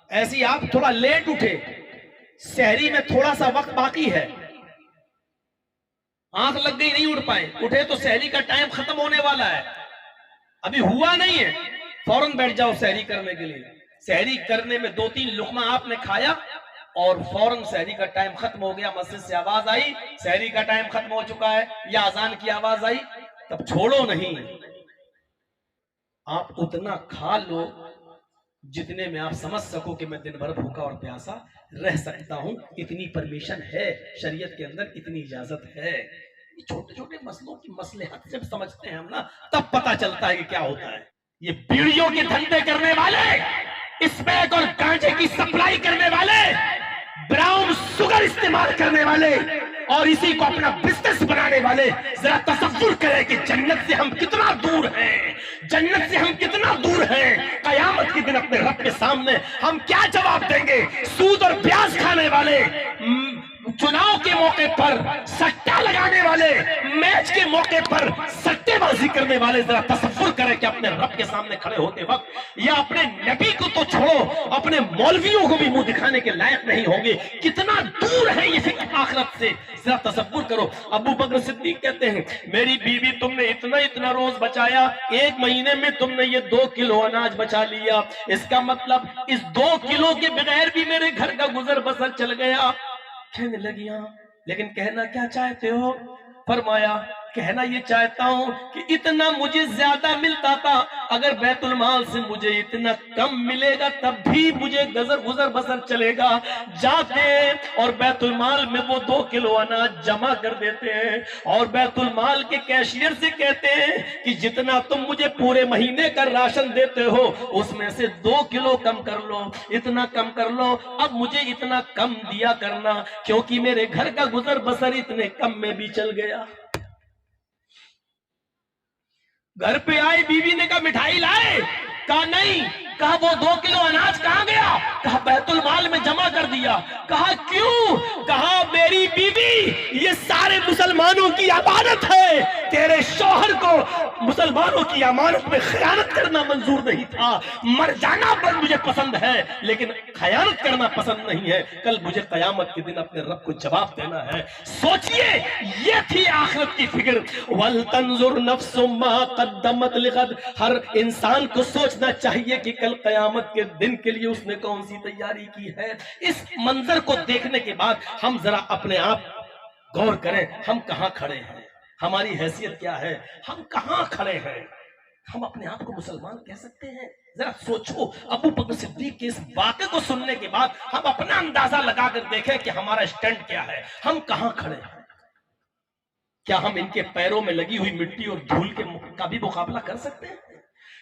ایسے ہی آپ تھوڑا لیٹ اٹھے، سحری میں تھوڑا سا وقت باقی ہے، آنکھ لگ گئی نہیں اٹھ پائے، اٹھے تو سحری کا ٹائم ختم ہونے والا ہے، ابھی ہوا نہیں ہے، فوراً بیٹھ جاؤ سحری کرنے کے لیے۔ سحری کرنے میں 2-3 لقمہ آپ نے کھایا اور فوراً سحری کا ٹائم ختم ہو گیا، مسجد سے آواز آئی سحری کا ٹائم ختم ہو چکا ہے یا اذان کی آواز آئی، تب چھوڑو نہیں، آپ اتنا کھا لو جتنے میں آپ سمجھ سکو کہ میں دن بھر بھوکا اور پیاسا رہ سکتا ہوں، اتنی پرمیشن ہے شریعت کے اندر، اتنی اجازت ہے۔ چھوٹے چھوٹے مسئلوں کی مصلحت جب سمجھتے ہیں ہم نا، تب پتا چلتا ہے کہ کیا ہوتا ہے۔ یہ بیڑیوں کے دھندے کرنے والے، اسمیک اور گانجے کی سپلائی کرنے والے، براؤن سگر استعمال کرنے والے اور اسی کو اپنا بزنس بنانے والے، ذرا تصور کریں کہ جنت سے ہم کتنا دور ہیں، جنت سے ہم کتنا دور ہیں۔ قیامت کے دن اپنے رب کے سامنے ہم کیا جواب دیں گے؟ سود اور بیاج کھانے والے، چناؤ کے موقع پر سٹا لگانے والے، میچ کے موقع پر سٹے بازی کرنے والے، ذرا تصور کریں کہ اپنے رب کے سامنے کھڑے ہوتے وقت یا اپنے نبی کو تو چھوڑو، اپنے مولویوں کو بھی منہ دکھانے کے لائق نہیں ہوں گے، کتنا دور ہے یہ فکر آخرت سے، ذرا تصور کرو۔ ابو بکر صدیق کہتے ہیں میری بیوی تم نے اتنا روز بچایا، 1 مہینے میں تم نے یہ 2 کلو اناج بچا لیا، اس کا مطلب اس 2 کلو کے بغیر بھی میرے گھر کا گزر بسر چل گیا۔ کہنے لگی ہاں، لیکن کہنا کیا چاہتے ہو؟ فرمایا کہنا یہ چاہتا ہوں کہ اتنا مجھے زیادہ ملتا تھا، اگر بیت المال سے مجھے اتنا کم ملے گا تب بھی مجھے گزر بسر چلے گا۔ جاتے ہیں اور بیت المال میں وہ 2 کلو اناج جمع کر دیتے ہیں اور بیت المال کے کیشیئر سے کہتے ہیں کہ جتنا تم مجھے پورے مہینے کا راشن دیتے ہو اس میں سے 2 کلو کم کر لو، اتنا کم کر لو، اب مجھے اتنا کم دیا کرنا کیونکہ میرے گھر کا گزر بسر اتنے کم میں بھی چل گیا۔ گھر پہ آئے، بیوی نے کہا مٹھائی لائے؟ کہا نہیں۔ کہا وہ 2 کلو اناج کہاں گیا؟ کہا بیت المال میں جمع کر دیا۔ کہا کیوں؟ کہا میری بیوی یہ سارے مسلمانوں کی امانت ہے، تیرے شوہر کو مسلمانوں کی امانت میں خیانت کرنا منظور نہیں تھا، مر جانا پر مجھے پسند ہے لیکن خیانت کرنا پسند نہیں ہے، کل مجھے قیامت کے دن اپنے رب کو جواب دینا ہے۔ سوچئے یہ تھی آخرت کی فکر۔ وَلْتَنْظُرْ نَفْسٌ مَا قَدَّمَتْ لِغَدٍ، ہر انسان کو سوچنا چاہیے کہ کل قیامت کے دن کے لیے اس نے کون سی تیاری کی ہے۔ اس منظر کو دیکھنے کے بعد ہم ذرا اپنے آپ غور کریں، ہم کہاں کھڑے ہیں، ہماری حیثیت کیا ہے، ہم کہاں کھڑے ہیں، ہم اپنے آپ کو مسلمان کہہ سکتے ہیں؟ ذرا سوچو، ابو بکر صدیق کے اس واقعے کو سننے کے بعد ہم اپنا اندازہ لگا کر دیکھیں کہ ہمارا اسٹینڈ کیا ہے، ہم کہاں کھڑے ہیں۔ کیا ہم ان کے پیروں میں لگی ہوئی مٹی اور دھول کا بھی مقابلہ کر سکتے ہیں؟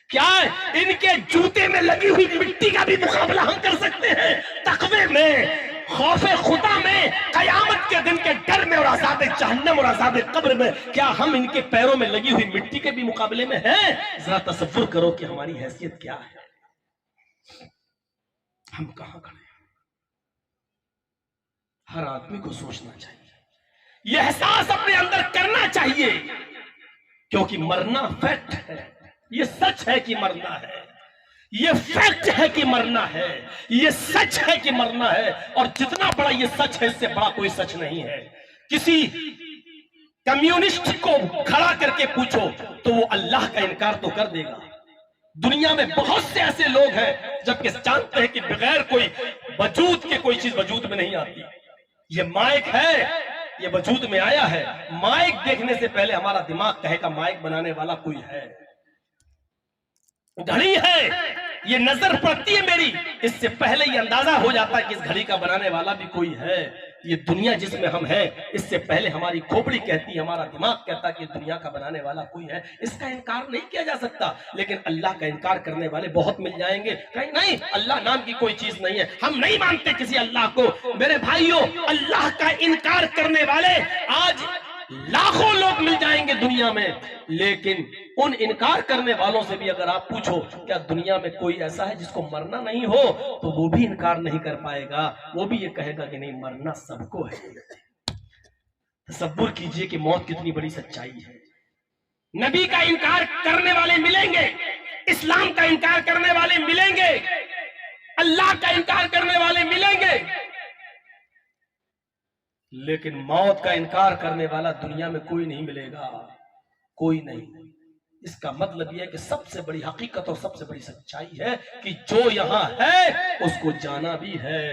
کیا ان کے جوتے میں لگی ہوئی مٹی کا بھی مقابلہ ہم کر سکتے ہیں؟ تقوی میں، خوف خدا میں، قیامت کے دن کے ڈر میں اور عذاب جہنم اور عذاب قبر میں، کیا ہم ان کے پیروں میں لگی ہوئی مٹی کے بھی مقابلے میں ہیں؟ ذرا تصور کرو کہ ہماری حیثیت کیا ہے، ہم کہاں کھڑے ہیں۔ ہر آدمی کو سوچنا چاہیے، یہ احساس اپنے اندر کرنا چاہیے، کیونکہ مرنا فیکٹ ہے، یہ سچ ہے کہ مرنا ہے، یہ فیکٹ ہے کہ مرنا ہے، یہ سچ ہے کہ مرنا ہے، اور جتنا بڑا یہ سچ ہے اس سے بڑا کوئی سچ نہیں ہے۔ کسی کمیونسٹ کو کھڑا کر کے پوچھو تو وہ اللہ کا انکار تو کر دے گا۔ دنیا میں بہت سے ایسے لوگ ہیں جبکہ جانتے ہیں کہ بغیر کوئی وجود کے کوئی چیز وجود میں نہیں آتی۔ یہ مائک ہے، یہ وجود میں آیا ہے، مائک دیکھنے سے پہلے ہمارا دماغ کہے گا مائک بنانے والا کوئی ہے۔ گھڑی ہے، یہ نظر پڑتی ہے میری، اس سے پہلے یہ اندازہ ہو جاتا ہے کہ اس گھڑی کا بنانے والا بھی کوئی ہے۔ یہ دنیا جس میں ہم ہیں اس سے پہلے ہماری کھوپڑی کہتی ہے، ہمارا دماغ کہتا ہے کہ دنیا کا بنانے والا کوئی ہے۔ اس کا انکار نہیں کیا جا سکتا، لیکن اللہ کا انکار کرنے والے بہت مل جائیں گے، کہیں نہیں اللہ نام کی کوئی چیز نہیں ہے، ہم نہیں مانتے کسی اللہ کو۔ میرے بھائیوں، اللہ کا انکار کرنے والے آج لاکھوں لوگ مل جائیں گے دنیا میں، لیکن ان انکار کرنے والوں سے بھی اگر آپ پوچھو کیا دنیا میں کوئی ایسا ہے جس کو مرنا نہیں ہو، تو وہ بھی انکار نہیں کر پائے گا، وہ بھی یہ کہے گا کہ نہیں مرنا سب کو ہے۔ تصور کیجئے کہ موت کتنی بڑی سچائی ہے۔ نبی کا انکار کرنے والے ملیں گے، اسلام کا انکار کرنے والے ملیں گے، اللہ کا انکار کرنے والے ملیں گے، لیکن موت کا انکار کرنے والا دنیا میں کوئی نہیں ملے گا، کوئی نہیں۔ اس کا مطلب یہ ہے کہ سب سے بڑی حقیقت اور سب سے بڑی سچائی ہے کہ جو یہاں ہے اس کو جانا بھی ہے۔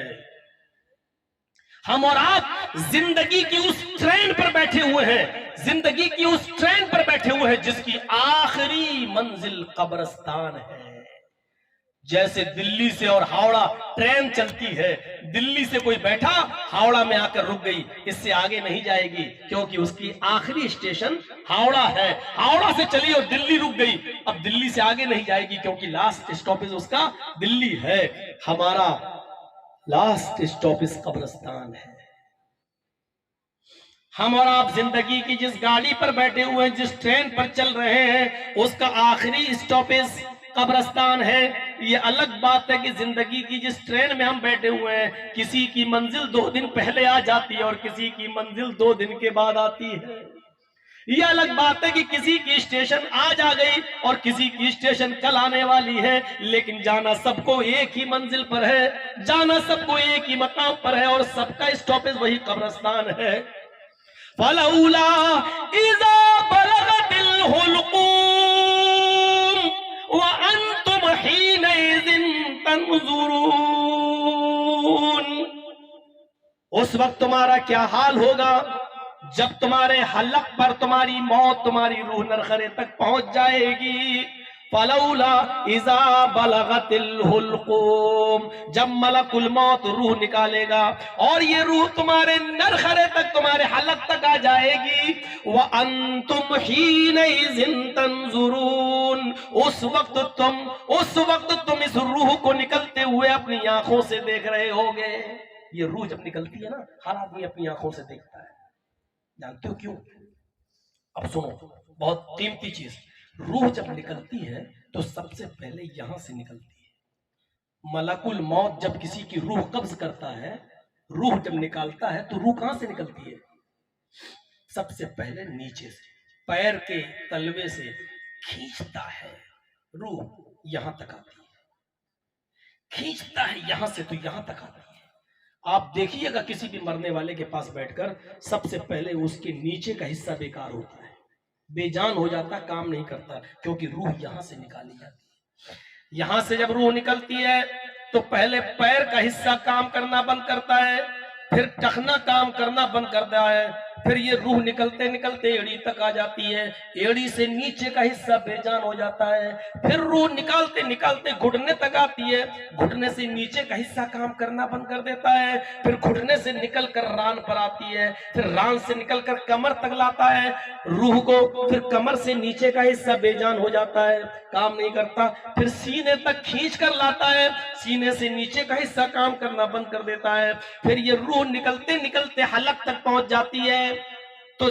ہم اور آپ زندگی کی اس ٹرین پر بیٹھے ہوئے ہیں، زندگی کی اس ٹرین پر بیٹھے ہوئے ہیں جس کی آخری منزل قبرستان ہے۔ جیسے دلی سے اور ہاوڑا ٹرین چلتی ہے، دلی سے کوئی بیٹھا ہاوڑا میں آ کر رک گئی، اس سے آگے نہیں جائے گی کیونکہ اس کی آخری اسٹیشن ہاوڑا ہے، ہاوڑا سے چلی اور دلی رک گئی، اب دلی سے آگے نہیں جائے گی کیونکہ لاسٹ اسٹاپیج اس کا دلی ہے۔ ہمارا لاسٹ اسٹاپیج قبرستان ہے۔ ہم اور آپ زندگی کی جس گاڑی پر بیٹھے ہوئے ہیں، جس ٹرین پر چل رہے ہیں، اس کا آخری اسٹاپیج قبرستان ہے۔ یہ الگ بات ہے کہ زندگی کی جس ٹرین میں ہم بیٹھے ہوئے ہیں، کسی کی منزل 2 دن پہلے آ جاتی ہے اور کسی کی منزل 2 دن کے بعد آتی ہے۔ یہ الگ بات ہے کہ کسی کی اسٹیشن آج آ گئی اور کسی کی اسٹیشن کل آنے والی ہے، لیکن جانا سب کو ایک ہی منزل پر ہے، جانا سب کو ایک ہی مقام پر ہے اور سب کا اسٹاپیج وہی قبرستان ہے۔ فَلَوْلَا إِذَا بَلَغَتِ الْحُلْقُومَ وَأَنْتُمْ حِينَئِذٍ تَنْظُرُونَ۔ اس وقت تمہارا کیا حال ہوگا جب تمہارے حلق پر تمہاری موت، تمہاری روح نرخرے تک پہنچ جائے گی۔ فَلَوْلَا إِذَا بَلَغَتِ الْحُلْقُومَ، جب ملک الموت روح نکالے گا اور یہ روح تمہارے نرخرے تک، تمہارے حلق تک آ جائے گی، وَأَنْتُمْ حِينَئِذٍ تَنْظُرُونَ، اس وقت تم اس روح کو نکلتے ہوئے اپنی آنکھوں سے دیکھ رہے ہوگے۔ یہ روح جب نکلتی ہے نا، ہر آدمی اپنی آنکھوں سے دیکھتا ہے، جانتے ہو کیوں؟ اب سنو، بہت قیمتی چیز، روح جب نکلتی ہے تو سب سے پہلے یہاں سے نکلتی ہے۔ ملک الموت جب کسی کی روح قبض کرتا ہے، روح جب نکالتا ہے تو روح کہاں سے نکلتی ہے؟ سب سے پہلے نیچے سے، پیر کے تلوے سے کھینچتا ہے، روح یہاں تک آتی ہے، کھینچتا ہے یہاں سے تو یہاں تک آتی ہے۔ آپ دیکھیے گا کسی بھی مرنے والے کے پاس بیٹھ کر سب سے پہلے اس کے نیچے کا حصہ بیکار ہوتا ہے، بے جان ہو جاتا، کام نہیں کرتا، کیونکہ روح یہاں سے نکالی جاتی ہے۔ یہاں سے جب روح نکلتی ہے تو پہلے پیر کا حصہ کام کرنا بند کرتا ہے، پھر ٹخنا کام کرنا بند کرتا ہے، پھر یہ روح نکلتے نکلتے ایڑی تک آ جاتی ہے، ایڑی سے نیچے کا حصہ بے جان ہو جاتا ہے، پھر روح نکالتے نکالتے گھٹنے تک آتی ہے، گھٹنے سے نیچے کا حصہ کام کرنا بند کر دیتا ہے، پھر گھٹنے سے نکل کر ران پر آتی ہے، پھر ران سے نکل کر کمر تک لاتا ہے روح کو، پھر کمر سے نیچے کا حصہ بے جان ہو جاتا ہے، کام نہیں کرتا، پھر سینے تک کھینچ کر لاتا ہے، سینے سے نیچے کا حصہ کام کرنا بند کر دیتا ہے، پھر یہ روح نکلتے نکلتے حلق تک پہنچ جاتی ہے تو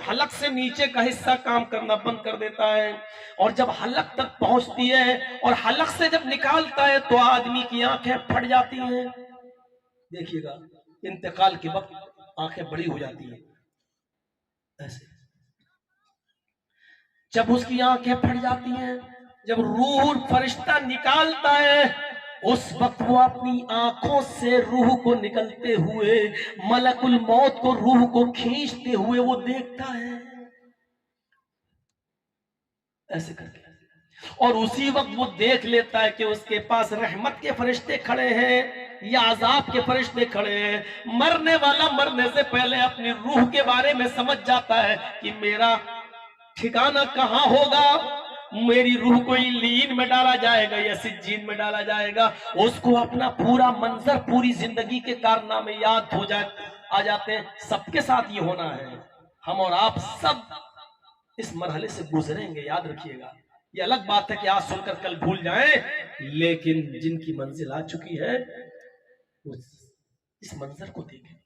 حلق سے نیچے کا حصہ کام کرنا بند کر دیتا ہے، اور جب حلق تک پہنچتی ہے اور حلق سے جب نکالتا ہے تو آدمی کی آنکھیں پھٹ جاتی ہیں۔ دیکھیے گا انتقال کے وقت آنکھیں بڑی ہو جاتی ہیں ایسے، جب اس کی آنکھیں پھٹ جاتی ہیں، جب روح فرشتہ نکالتا ہے اس وقت وہ اپنی آنکھوں سے روح کو نکلتے ہوئے، ملک الموت کو، روح کو کھینچتے ہوئے وہ دیکھتا ہے ایسے کر کے، اور اسی وقت وہ دیکھ لیتا ہے کہ اس کے پاس رحمت کے فرشتے کھڑے ہیں یا عذاب کے فرشتے کھڑے ہیں۔ مرنے والا مرنے سے پہلے اپنی روح کے بارے میں سمجھ جاتا ہے کہ میرا ٹھکانہ کہاں ہوگا، میری روح کو علیین میں ڈالا جائے گا یا سجین میں ڈالا جائے گا۔ اس کو اپنا پورا منظر، پوری زندگی کے کارنامے یاد آ جاتے ہیں۔ سب کے ساتھ یہ ہونا ہے، ہم اور آپ سب اس مرحلے سے گزریں گے، یاد رکھیے گا۔ یہ الگ بات ہے کہ آج سن کر کل بھول جائیں، لیکن جن کی منزل آ چکی ہے وہ اس منظر کو دیکھیں۔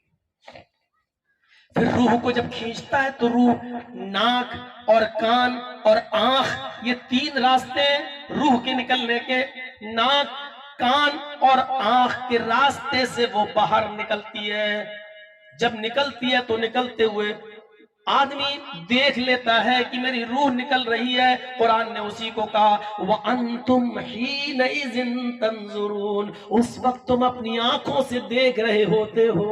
پھر روح کو جب کھینچتا ہے تو روح ناک اور کان اور آنکھ، یہ 3 راستے روح کے نکلنے کے، ناک، کان اور آنکھ کے راستے سے وہ باہر نکلتی ہے۔ جب نکلتی ہے تو نکلتے ہوئے آدمی دیکھ لیتا ہے کہ میری روح نکل رہی ہے، قرآن نے اسی کو کہا وَأَنْتُمْ حِينَئِذٍ تَنْظُرُونَ، اس وقت تم اپنی آنکھوں سے دیکھ رہے ہوتے ہو۔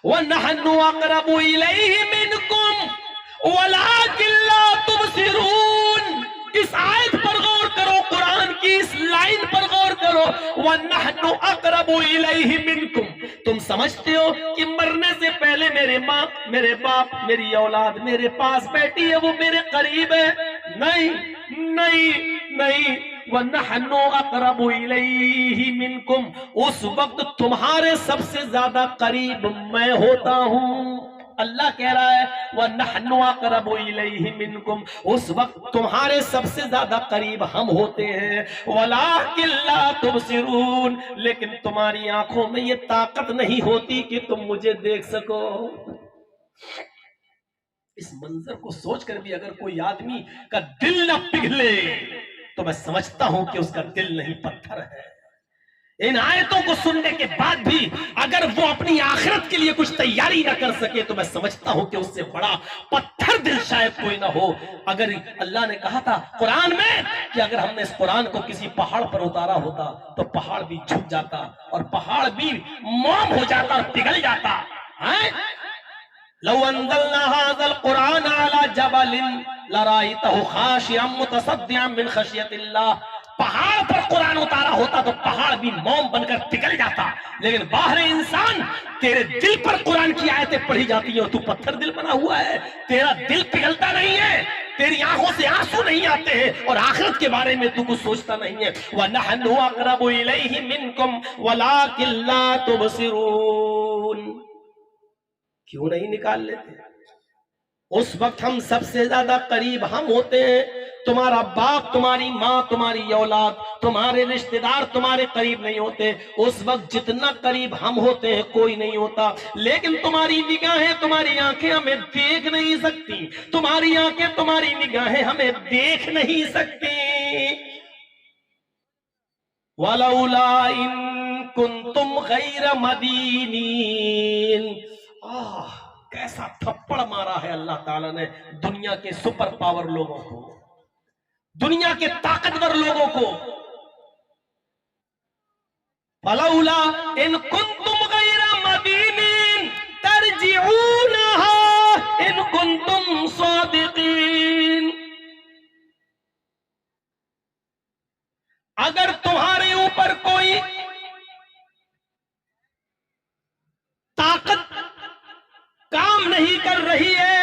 وَنَحْنُ أَقْرَبُ إِلَيْهِ مِنْكُمْ وَلَكِنْ لَا تُبْصِرُونَ۔ اس آیت پر غور کرو، قرآن کی اس لائن پر غور کرو، وَنَحْنُ أَقْرَبُ إِلَيْهِ مِنْكُمْ، تم سمجھتے ہو کہ مرنے سے پہلے میرے ماں، میرے باپ، میری اولاد میرے پاس بیٹھی ہے، وہ میرے قریب ہے؟ نہیں نہیں نہیں، وَنَحْنُ أَقْرَبُ إِلَيْهِ مِنْكُمْ، اس وقت تمہارے سب سے زیادہ قریب میں ہوتا ہوں۔ اللہ کہہ رہا ہے وَنَحْنُ أَقْرَبُ إِلَيْهِ مِنْكُمْ، اس وقت تمہارے سب سے زیادہ قریب ہم ہوتے ہیں، وَلَٰكِن لَا تُبْصِرُونَ، لیکن تمہاری آنکھوں میں یہ طاقت نہیں ہوتی کہ تم مجھے دیکھ سکو۔ اس منظر کو سوچ کر بھی اگر کوئی آدمی کا دل نہ پگھلے تو میں سمجھتا ہوں کہ اس کا دل نہیں پتھر ہے۔ ان آیتوں کو سننے کے بعد بھی اگر وہ اپنی آخرت کے لیے کچھ تیاری نہ کر سکے تو میں سمجھتا ہوں کہ اس سے بڑا پتھر دل شاید کوئی نہ ہو۔ اگر اللہ نے کہا تھا قرآن میں کہ اگر ہم نے اس قرآن کو کسی پہاڑ پر اتارا ہوتا تو پہاڑ بھی جھک جاتا اور پہاڑ بھی موم ہو جاتا اور پگھل جاتا۔ لو انزلنا هذا القرآن على جبل لرأيته خاشعا متصدعا من خشية الله، پہاڑ پر قرآن اتارا ہوتا تو پہاڑ بھی موم بن کر پگھل جاتا، لیکن باہر انسان تیرے دل پر قرآن کی آیتیں پڑھی جاتی ہیں اور تو پتھر دل بنا ہوا ہے، تیرا دل پگھلتا نہیں ہے، تیری آنکھوں سے آنسو نہیں آتے ہیں اور آخرت کے بارے میں تو کچھ سوچتا نہیں ہے۔ وَنَحْنُ أَقْرَبُ إِلَيْهِ مِنْكُمْ وَلَٰكِن لَا تُبْصِرُونَ، کیوں نہیں نکال لیتے؟ اس وقت ہم سب سے زیادہ قریب ہم ہوتے ہیں، تمہارا باپ، تمہاری ماں، تمہاری اولاد، تمہارے رشتہ دار تمہارے قریب نہیں ہوتے، اس وقت جتنا قریب ہم ہوتے ہیں کوئی نہیں ہوتا، لیکن تمہاری نگاہیں، تمہاری آنکھیں ہمیں دیکھ نہیں سکتی، تمہاری آنکھیں، تمہاری نگاہیں ہمیں دیکھ نہیں سکتی۔ وَلَوْلَا إِن كُنتُمْ غَيْرَ مَدِينِينَ، کیسا تھپڑ مارا ہے اللہ تعالیٰ نے دنیا کے سپر پاور لوگوں کو، دنیا کے طاقتور لوگوں کو۔ فلولا ان کنتم غیر مدینین ترجعونها ان کنتم صادقین، اگر تمہارے اوپر کوئی طاقت کام نہیں کر رہی ہے،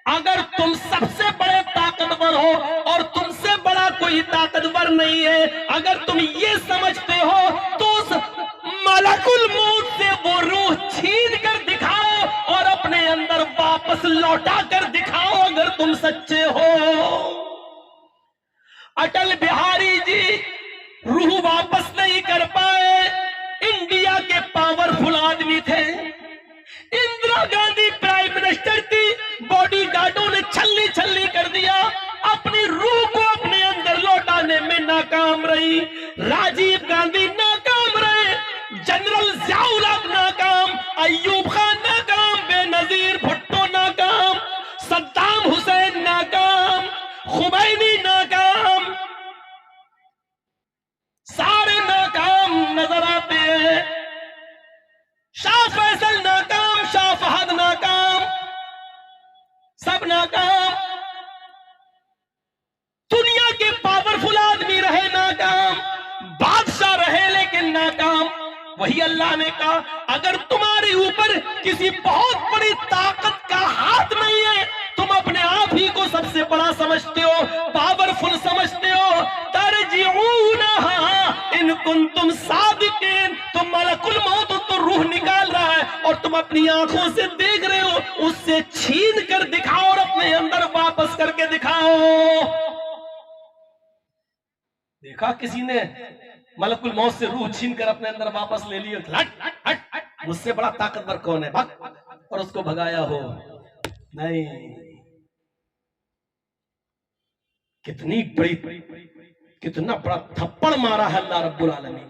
اگر تم سب سے بڑے طاقتور ہو اور تم سے بڑا کوئی طاقتور نہیں ہے، اگر تم یہ سمجھتے ہو تو اس ملک الموت سے وہ روح چھین کر دکھاؤ اور اپنے اندر واپس لوٹا کر دکھاؤ اگر تم سچے ہو۔ اٹل بہاری جی روح واپس نہیں کر پائے، انڈیا کے پاورفل آدمی تھے، اندرا گاندھی پرائم منسٹر تھی، باڈی گارڈوں نے چھلی چھلی کر دیا، اپنی روح کو اپنے اندر لوٹانے میں ناکام رہی، راجیو گاندھی ناکام رہے، جنرل ضیاء الحق ناکام، ایوب خان ناکام، بے نظیر بھٹو ناکام، صدام حسین ناکام، خمینی ناکام، سارے ناکام نظر آتے ہیں، شاہ فیصل ناکام، شاہ فہد ناکام، سب ناکام، دنیا کے پاورفل آدمی رہے ناکام، بادشاہ رہے لیکن ناکام۔ وہی اللہ نے کہا اگر تمہارے اوپر کسی بہت بڑی طاقت کا ہاتھ نہیں ہے، تم اپنے آپ ہی کو سب سے بڑا سمجھتے ہو، پاورفل سمجھتے ہو، ترجعونہا ان کنتم صادقین، تم ملک الموت تو روح نکال رہا ہے اور تم اپنی آنکھوں سے دیکھ رہے ہو، اس سے چھین کر دکھاؤ اور اپنے اندر واپس کر کے دکھاؤ۔ دیکھا کسی نے ملک الموت سے روح چھین کر اپنے اندر واپس لے لی، مجھ سے بڑا طاقتور کون ہے، بھگ، اور اس کو بھگایا ہو؟ نہیں، کتنی بڑی، کتنا بڑا تھپڑ مارا ہے اللہ رب العالمین۔